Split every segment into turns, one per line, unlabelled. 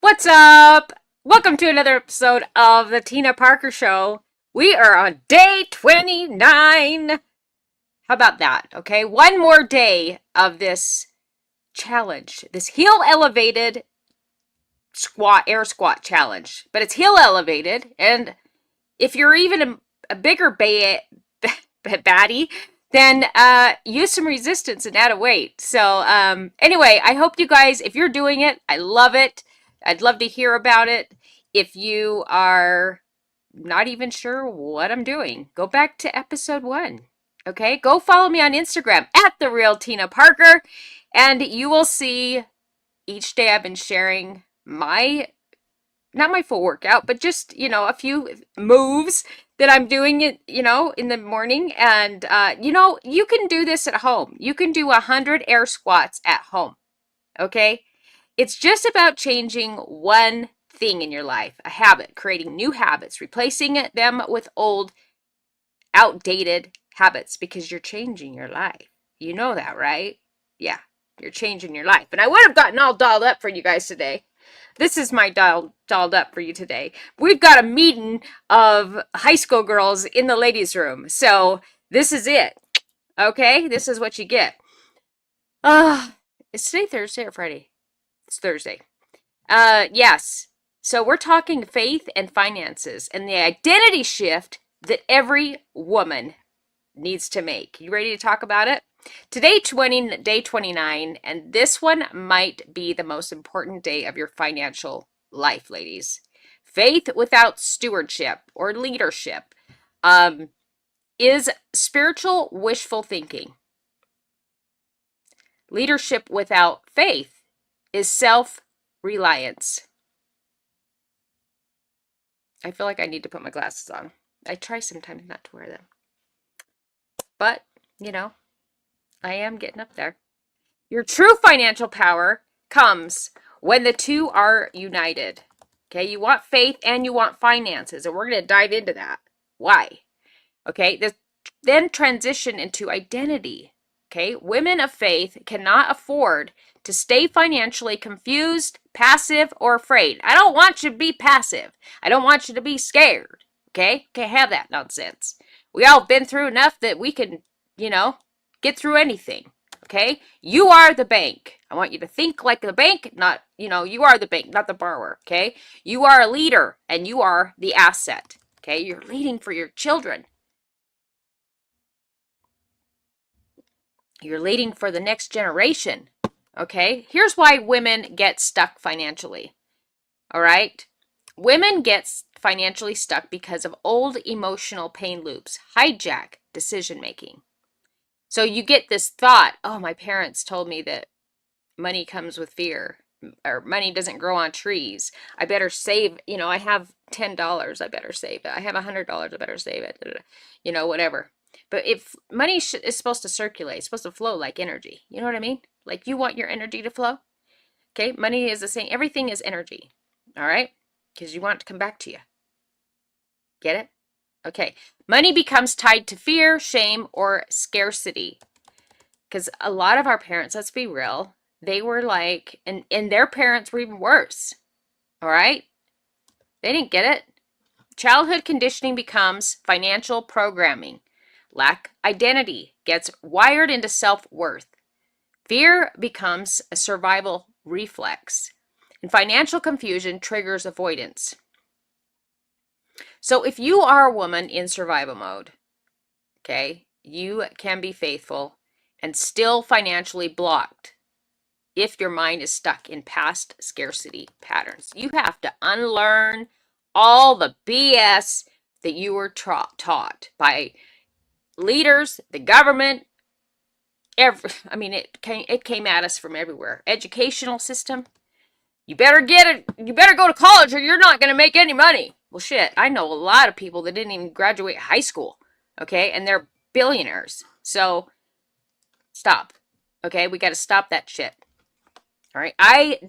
What's up? Welcome to another episode of the Tina Parker Show. We are on day 29. How about that? Okay, one more day of this challenge, this heel elevated air squat challenge. But it's heel elevated, and if you're even a bigger baddie, then use some resistance and add a weight. So anyway, I hope you guys, if you're doing it, I love it. I'd love to hear about it. If you are not even sure what I'm doing, go back to episode 1. Okay, go follow me on Instagram at the real Tina Parker, and you will see each day I've been sharing not my full workout, but just, a few moves that I'm doing it, in the morning. And, you can do this at home. You can do 100 air squats at home. Okay. It's just about changing one thing in your life, a habit, creating new habits, replacing them with old, outdated habits, because you're changing your life. You know that, right? Yeah, you're changing your life. And I would have gotten all dolled up for you guys today. This is my dolled up for you today. We've got a meeting of high school girls in the ladies' room. So this is it. Okay? This is what you get. Is today Thursday or Friday? It's Thursday. Yes. So we're talking faith and finances and the identity shift that every woman needs to make. You ready to talk about it? Today, day 29, and this one might be the most important day of your financial life, ladies. Faith without stewardship or leadership is spiritual wishful thinking. Leadership without faith is self-reliance. I feel like I need to put my glasses on. I try sometimes not to wear them. But, I am getting up there. Your true financial power comes when the two are united. Okay, you want faith and you want finances, and we're going to dive into that. Why? Okay, then transition into identity. Okay, women of faith cannot afford to stay financially confused, passive, or afraid. I don't want you to be passive. I don't want you to be scared. Okay, can't have that nonsense. We all been through enough that we can, get through anything. Okay, you are the bank. I want you to think like the bank, not, you are the bank, not the borrower. Okay, you are a leader and you are the asset. Okay, you're leading for your children. You're leading for the next generation. Okay, here's why women get stuck financially. All right, women get financially stuck because of old emotional pain loops, hijack decision making. So you get this thought, oh, my parents told me that money comes with fear, or money doesn't grow on trees. I better save, I have $10, I better save it. I have $100, I better save it, whatever. But if money is supposed to circulate, it's supposed to flow like energy. You know what I mean? Like you want your energy to flow. Okay, money is the same. Everything is energy. All right? Because you want it to come back to you. Get it? Okay. Money becomes tied to fear, shame, or scarcity. Because a lot of our parents, let's be real, they were like, and their parents were even worse. All right? They didn't get it. Childhood conditioning becomes financial programming. Lack identity gets wired into self-worth. Fear becomes a survival reflex. And financial confusion triggers avoidance. So if you are a woman in survival mode, okay, you can be faithful and still financially blocked if your mind is stuck in past scarcity patterns. You have to unlearn all the BS that you were taught by leaders, the government. It came at us from everywhere. Educational system. You better get it. You better go to college or you're not going to make any money. Well, shit, I know a lot of people that didn't even graduate high school, okay, and they're billionaires. So stop, okay? We got to stop that shit. All right, I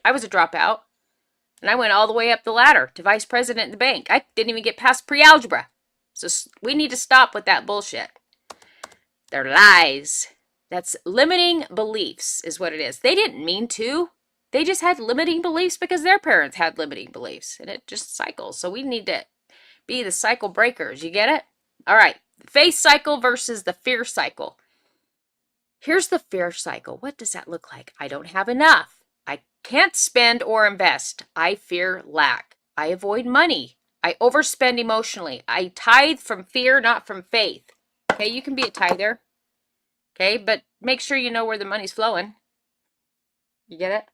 was a dropout, and I went all the way up the ladder to vice president in the bank. I didn't even get past pre-algebra. So we need to stop with that bullshit. They're lies. That's limiting beliefs is what it is. They didn't mean to. They just had limiting beliefs because their parents had limiting beliefs, and it just cycles. So we need to be the cycle breakers. You get it? All right. Faith cycle versus the fear cycle. Here's the fear cycle. What does that look like? I don't have enough. I can't spend or invest. I fear lack. I avoid money. I overspend emotionally. I tithe from fear, not from faith. Okay, you can be a tither. Okay, but make sure you know where the money's flowing. You get it?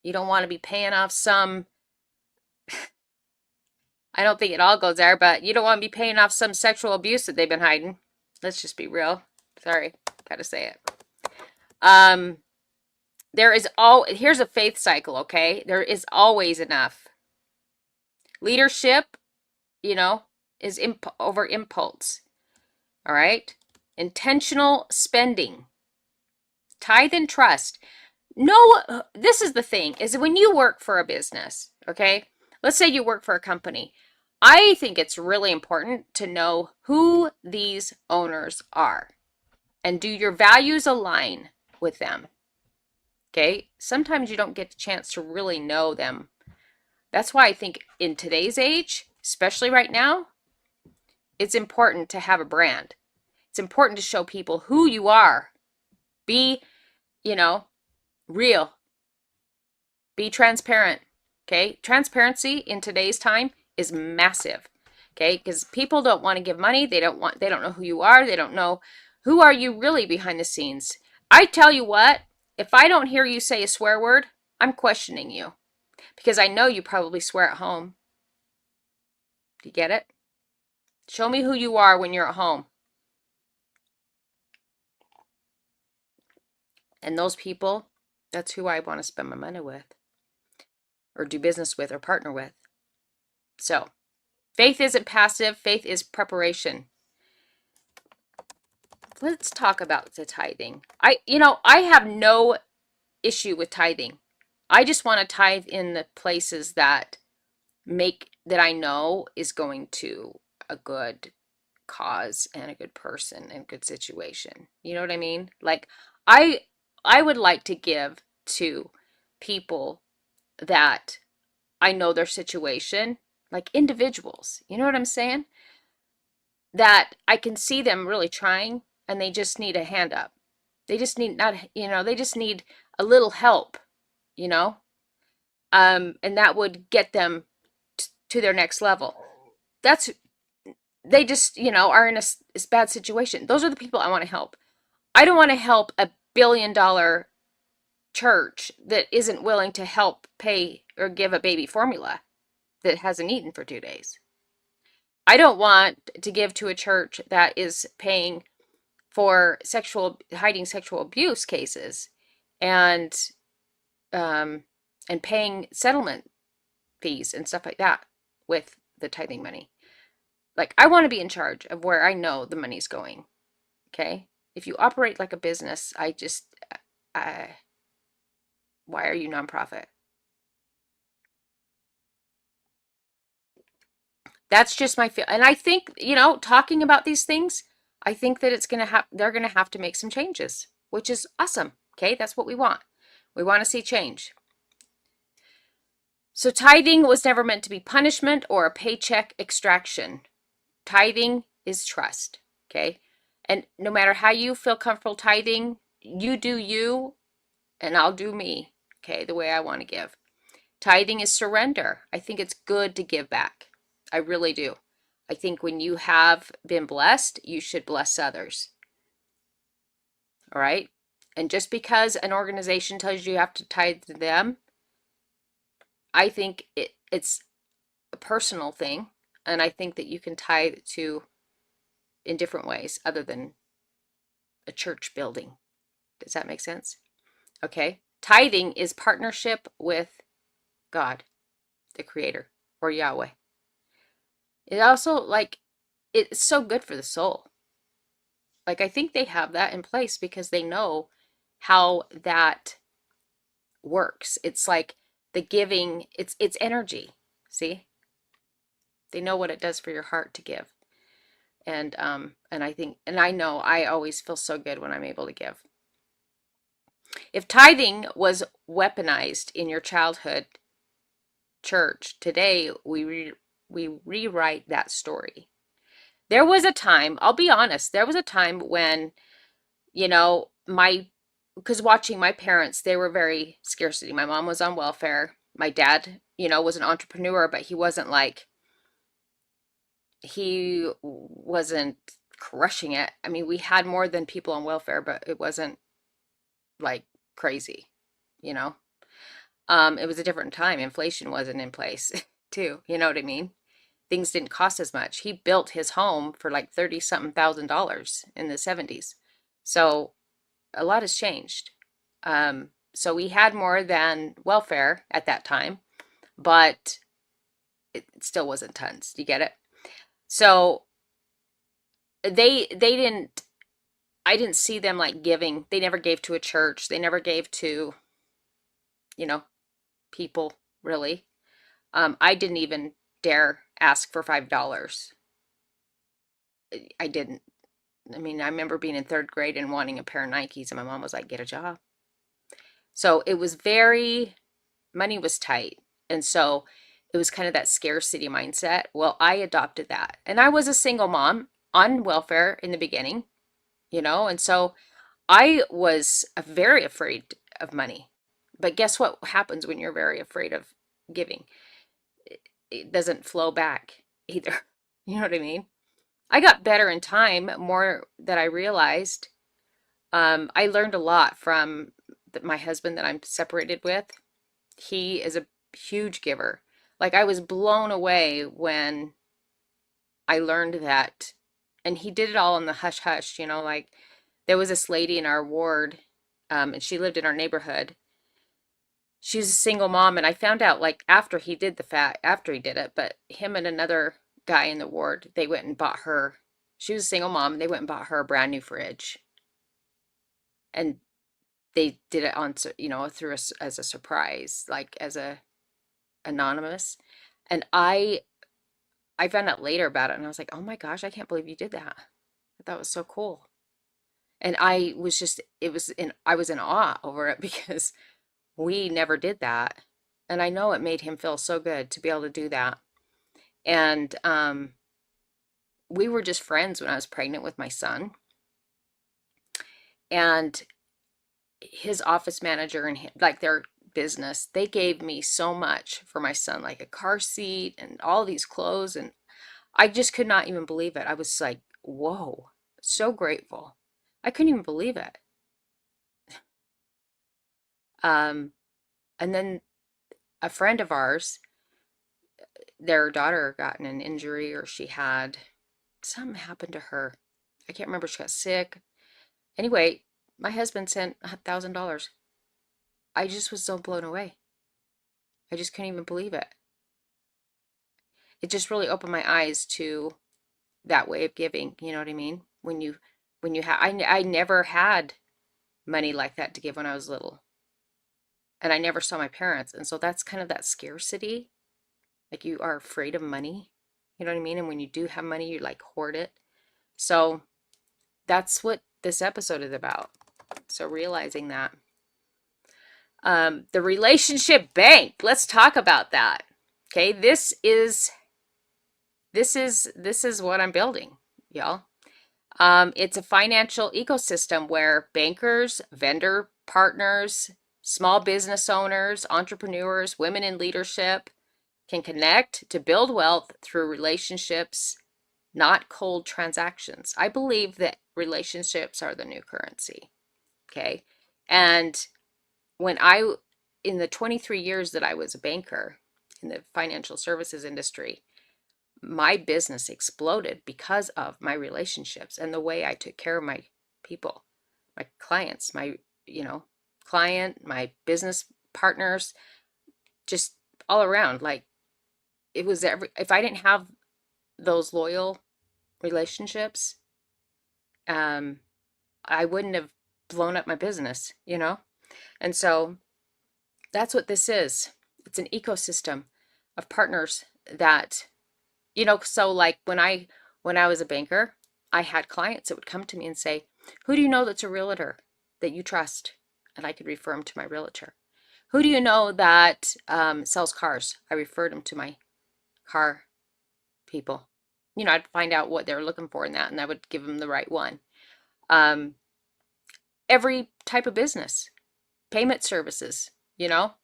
You don't want to be paying off some, I don't think it all goes there, but you don't want to be paying off some sexual abuse that they've been hiding. Let's just be real. Sorry, gotta say it. Here's a faith cycle, okay? There is always enough. Leadership, is over impulse. All right? Intentional spending. Tithe and trust. No, this is the thing, is when you work for a business, okay? Let's say you work for a company. I think it's really important to know who these owners are. And do your values align with them? Okay? Sometimes you don't get a chance to really know them. That's why I think in today's age, especially right now, it's important to have a brand. It's important to show people who you are. Be, real. Be transparent. Okay? Transparency in today's time is massive. Okay? Because people don't want to give money. They don't know who you are. They don't know who are you really behind the scenes. I tell you what, if I don't hear you say a swear word, I'm questioning you. Because I know you probably swear at home. Do you get it? Show me who you are when you're at home. And those people, that's who I want to spend my money with, or do business with, or partner with. So, faith isn't passive, faith is preparation. Let's talk about the tithing. I have no issue with tithing. I just want to tithe in the places that I know is going to a good cause and a good person and good situation. You know what I mean? Like I would like to give to people that I know their situation, like individuals. You know what I'm saying? That I can see them really trying and they just need a hand up. They just need they just need a little help, you know? And that would get them to their next level. They just, are in a bad situation. Those are the people I want to help. I don't want to help a $1 billion church that isn't willing to help pay or give a baby formula that hasn't eaten for 2 days. I don't want to give to a church that is paying for hiding sexual abuse cases and paying settlement fees and stuff like that with the tithing money. Like, I want to be in charge of where I know the money's going. Okay? If you operate like a business, why are you nonprofit? That's just my feel. And I think, talking about these things, I think that they're going to have to make some changes, which is awesome. Okay? That's what we want. We want to see change. So tithing was never meant to be punishment or a paycheck extraction. Tithing is trust. Okay? And no matter how you feel comfortable tithing, you do you and I'll do me. Okay? The way I want to give. Tithing is surrender. I think it's good to give back. I really do. I think when you have been blessed, you should bless others. All right? And just because an organization tells you have to tithe to them, I think it's a personal thing. And I think that you can tithe to in different ways other than a church building. Does that make sense? Okay. Tithing is partnership with God, the Creator, or Yahweh. It also, it's so good for the soul. Like, I think they have that in place because they know how that works. It's like the giving, it's energy. See? They know what it does for your heart to give. And I know I always feel so good when I'm able to give. If tithing was weaponized in your childhood church, today we rewrite that story. There was a time, I'll be honest, there was a time when, my because watching my parents, they were very scarcity. My mom was on welfare. My dad, was an entrepreneur, but he wasn't crushing it. I mean, we had more than people on welfare, but it wasn't like crazy, you know. It was a different time. Inflation wasn't in place, too. You know what I mean? Things didn't cost as much. He built his home for like 30 something thousand dollars in the 70s. So a lot has changed. So we had more than welfare at that time, but it still wasn't tons. Do you get it? So they didn't I didn't see them like giving. They never gave to a church. They never gave to, you know, people really. I didn't even dare ask for $5. I didn't. I mean, I remember being in third grade and wanting a pair of Nikes, and my mom was like, "Get a job." So it was money was tight. And so it was kind of that scarcity mindset. Well, I adopted that. And I was a single mom on welfare in the beginning, and so I was very afraid of money. But guess what happens when you're very afraid of giving? It doesn't flow back either. You know what I mean? I got better in time, more that I realized. I learned a lot from my husband that I'm separated with. He is a huge giver. Like I was blown away when I learned that, and he did it all in the hush hush, like there was this lady in our ward, and she lived in our neighborhood. She was a single mom, and I found out like after he did it, but him and another guy in the ward, they went and bought her. She was a single mom, and they went and bought her a brand new fridge, and they did it on, through us as a surprise, like as a anonymous. And I found out later about it, and I was like, "Oh my gosh, I can't believe you did that." I thought it was so cool. And I was in awe over it because we never did that. And I know it made him feel so good to be able to do that. And we were just friends when I was pregnant with my son. And his office manager and like their business, they gave me so much for my son, like a car seat and all these clothes. And I just could not even believe it. I was like, whoa, so grateful. I couldn't even believe it. Um, and then a friend of ours, their daughter got in an injury, or she had something happened to her. I can't remember. She got sick. Anyway, my husband sent $1,000. I just was so blown away. I just couldn't even believe it. It just really opened my eyes to that way of giving. You know what I mean? When you have, I never had money like that to give when I was little, and I never saw my parents, and so that's kind of that scarcity. Like you are afraid of money. You know what I mean? And when you do have money, you like hoard it. So that's what this episode is about. So realizing that. The relationship bank. Let's talk about that. Okay, this is what I'm building, y'all. It's a financial ecosystem where bankers, vendor partners, small business owners, entrepreneurs, women in leadership can connect to build wealth through relationships, not cold transactions. I believe that relationships are the new currency. Okay. And in the 23 years that I was a banker in the financial services industry, my business exploded because of my relationships and the way I took care of my people, my clients, my business partners, just all around. Like if I didn't have those loyal relationships, I wouldn't have blown up my business. And so that's what this is. It's an ecosystem of partners that, so like when I was a banker, I had clients that would come to me and say, "Who do you know that's a realtor that you trust? and I could refer them to my realtor. Who do you know that sells cars? I referred them to my car people. I'd find out what they're looking for in that, and I would give them the right one. Every type of business, payment services, your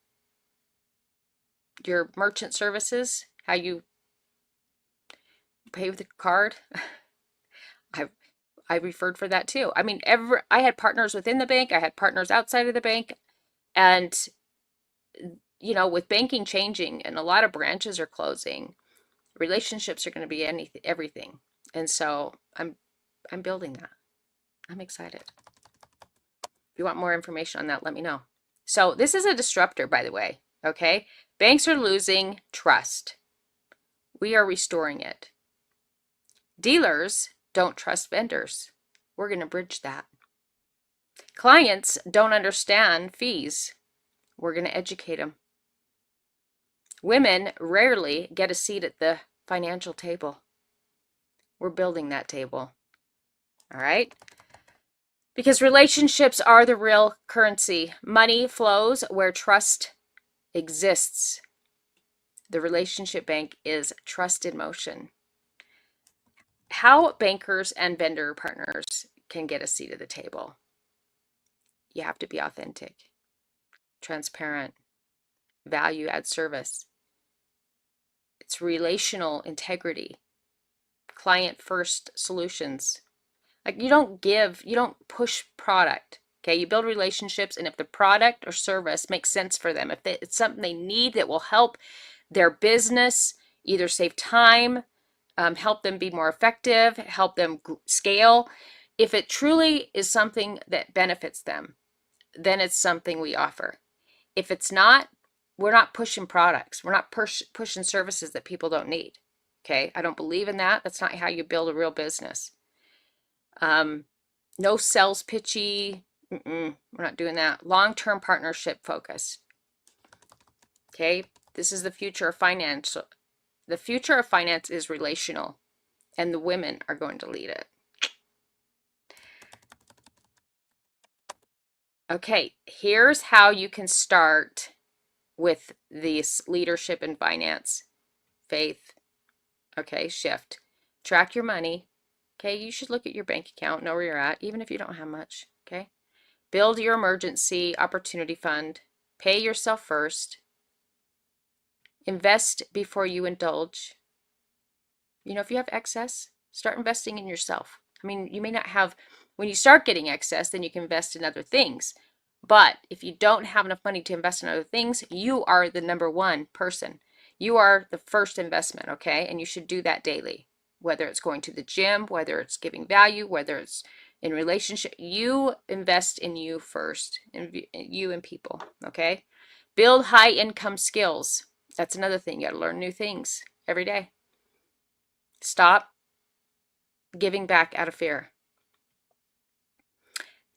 merchant services, how you pay with a card. I referred for that too. I mean, I had partners within the bank, I had partners outside of the bank, and with banking changing and a lot of branches are closing, relationships are going to be everything. And so I'm building that. I'm excited. If you want more information on that, let me know. So this is a disruptor, by the way. Okay. Banks are losing trust. We are restoring it. Dealers don't trust vendors. We're going to bridge that. Clients don't understand fees. We're going to educate them. Women rarely get a seat at the financial table. We're building that table. All right? Because relationships are the real currency. Money flows where trust exists. The relationship bank is trust in motion. How bankers and vendor partners can get a seat at the table. You have to be authentic, transparent, value add service. It's relational integrity, client first solutions. Like you don't push product. Okay, you build relationships, and if the product or service makes sense for them, if it's something they need that will help their business either save time, help them be more effective, help them scale, if it truly is something that benefits them, then it's something we offer. If it's not, we're not pushing products. We're not pushing services that people don't need. Okay, I don't believe in that. That's not how you build a real business. No sales pitchy. We're not doing that. Long-term partnership focus. Okay, this is the future of finance. The future of finance is relational, and the women are going to lead it. Okay, here's how you can start with this leadership in finance. Faith. Okay, shift. Track your money. Okay, you should look at your bank account, know where you're at, even if you don't have much. Okay, build your emergency opportunity fund. Pay yourself first. Invest before you indulge. If you have excess, start investing in yourself. I mean, you may not have, when you start getting excess, then you can invest in other things. But if you don't have enough money to invest in other things, you are the number one person. You are the first investment, okay? And you should do that daily, whether it's going to the gym, whether it's giving value, whether it's in relationship. You invest in you first, in you and people, okay? Build high income skills. That's another thing. You got to learn new things every day. Stop giving back out of fear.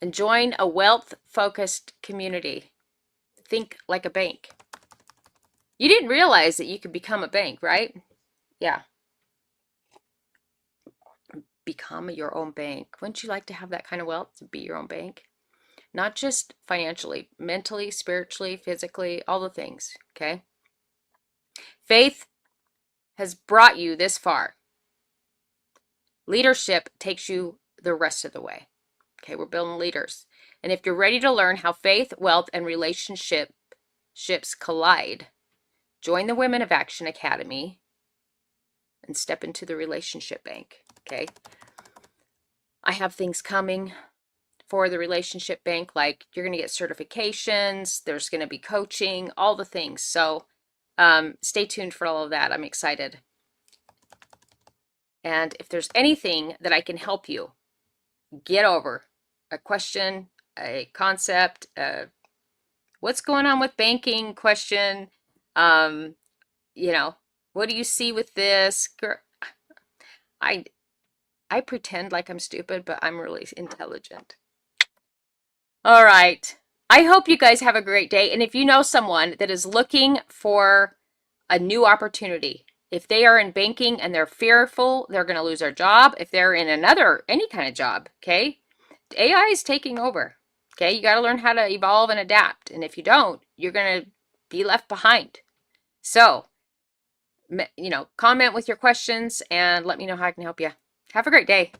And join a wealth-focused community. Think like a bank. You didn't realize that you could become a bank, right? Yeah. Become your own bank. Wouldn't you like to have that kind of wealth, to be your own bank? Not just financially, mentally, spiritually, physically, all the things, okay? Faith has brought you this far. Leadership takes you the rest of the way. Okay, we're building leaders. And if you're ready to learn how faith, wealth, and relationships collide, join the Women of Action Academy and step into the relationship bank. Okay, I have things coming for the relationship bank, like you're going to get certifications, there's going to be coaching, all the things. So stay tuned for all of that. I'm excited. And if there's anything that I can help you get over, a question, a concept, what's going on with banking question, what do you see with this? I pretend like I'm stupid, but I'm really intelligent. All right. I hope you guys have a great day. And if you know someone that is looking for a new opportunity, if they are in banking and they're fearful they're going to lose their job, if they're in any kind of job, okay, AI is taking over. Okay, you got to learn how to evolve and adapt. And if you don't, you're going to be left behind. So, comment with your questions and let me know how I can help you. Have a great day.